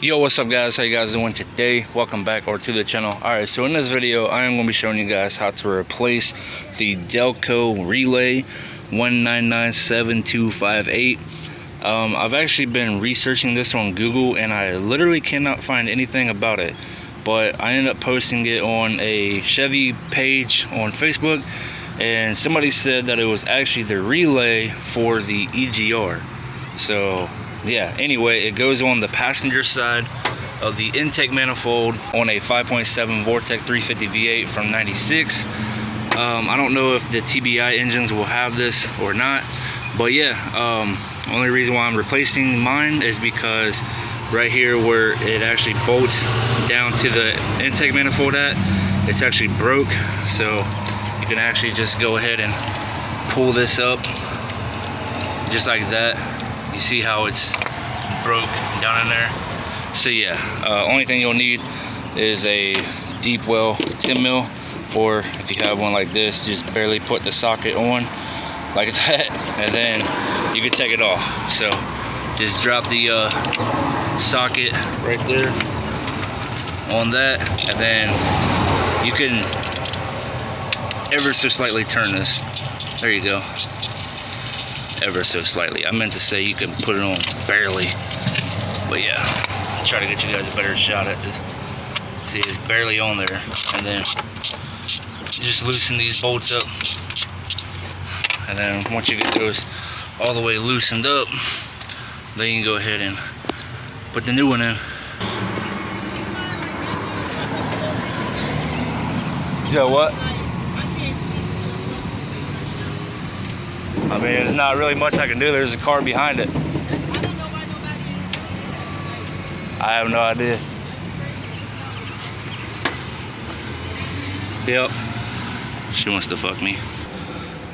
Yo, what's up guys? How you guys doing today? Welcome back or to the channel. Alright, so in this video I am going to be showing you guys how to replace the Delco relay 1997258. I've actually been researching this on Google and I literally cannot find anything about it, but I ended up posting it on a Chevy page on Facebook, and somebody said that it was actually the relay for the EGR. So yeah, anyway, it goes on the passenger side of the intake manifold on a 5.7 Vortec 350 V8 from 96. I don't know if the TBI engines will have this or not, but yeah, only reason why I'm replacing mine is because right here where it actually bolts down to the intake manifold at, it's actually broke. So you can actually just go ahead and pull this up just like that. You see how it's broke down in there. So yeah, only thing you'll need is a deep well 10 mil, or if you have one like this, just barely put the socket on like that, and then you can take it off. So just drop the socket right there on that, and then you can ever so slightly turn this. There you go. Ever so slightly. I meant to say you can put it on barely, but yeah, try to get you guys a better shot at this. See, it's barely on there, and then just loosen these bolts up, and then once you get those all the way loosened up, then you can go ahead and put the new one in. So what? I mean, there's not really much I can do. There's a car behind it. I have no idea. Yep. She wants to fuck me.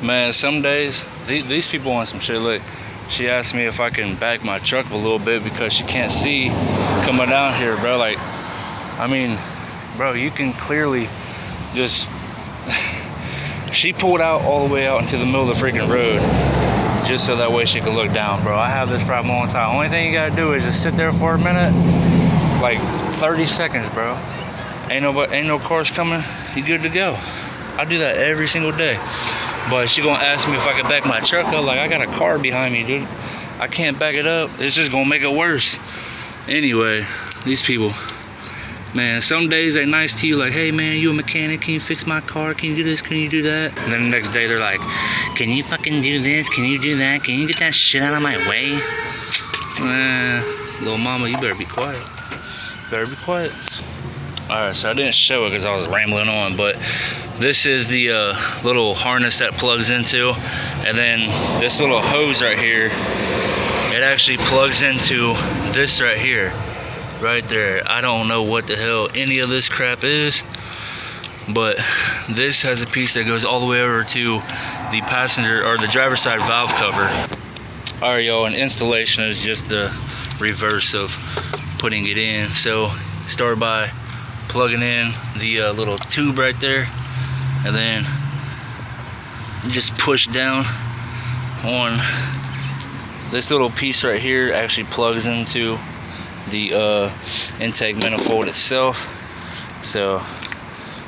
Man, some days, these people want some shit. Look, she asked me if I can back my truck up a little bit because she can't see coming down here, bro. Like, I mean, bro, you can clearly just... She pulled out all the way out into the middle of the freaking road just so that way she could look down, bro. I have this problem all the time. Only thing you gotta do is just sit there for a minute, like 30 seconds, bro. Ain't no cars coming, you good to go. I do that every single day. But she gonna ask me if I could back my truck up. Like, I got a car behind me, dude. I can't back it up. It's just gonna make it worse. Anyway, these people, man, some days they're nice to you, like, hey man, you a mechanic, can you fix my car, can you do this, can you do that? And then the next day they're like, can you fucking do this, can you do that, can you get that shit out of my way? Little mama, you better be quiet. Better be quiet. Alright, so I didn't show it because I was rambling on, but this is the little harness that plugs into, and then this little hose right here, it actually plugs into this right here. Right there. I don't know what the hell any of this crap is, but this has a piece that goes all the way over to the passenger or the driver's side valve cover. Alright, y'all, and installation is just the reverse of putting it in. So start by plugging in the little tube right there, and then just push down on this little piece right here. Actually plugs into the intake manifold itself. So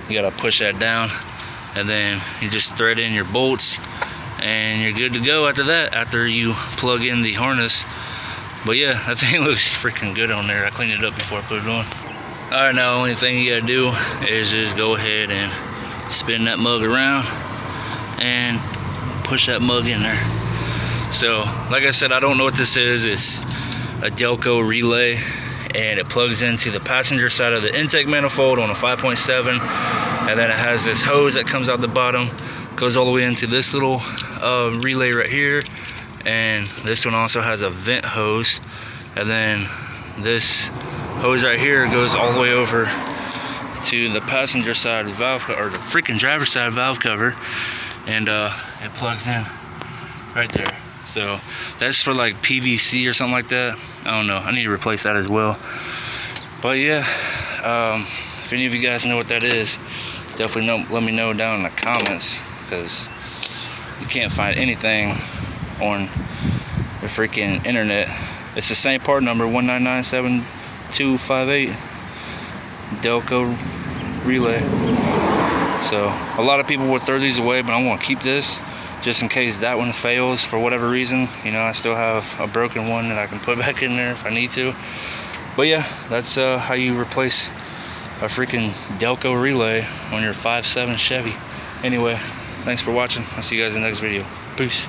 you gotta push that down, and then you just thread in your bolts and you're good to go after that, after you plug in the harness. But yeah, that thing looks freaking good on there. I cleaned it up before I put it on. Alright, now the only thing you gotta do is just go ahead and spin that mug around and push that mug in there. So like I said, I don't know what this is. It's a Delco relay, and it plugs into the passenger side of the intake manifold on a 5.7, and then it has this hose that comes out the bottom, goes all the way into this little relay right here, and this one also has a vent hose, and then this hose right here goes all the way over to the passenger side valve, or the freaking driver's side valve cover, and it plugs in right there. So that's for like PVC or something like that. I don't know. I need to replace that as well. But yeah, if any of you guys know what that is, definitely let me know down in the comments, because you can't find anything on the freaking internet. It's the same part number, 258 Delco relay. So a lot of people would throw these away, but I'm going to keep this just in case that one fails for whatever reason. You know, I still have a broken one that I can put back in there if I need to. But yeah, that's how you replace a freaking Delco relay on your 5.7 Chevy. Anyway, thanks for watching. I'll see you guys in the next video. Peace.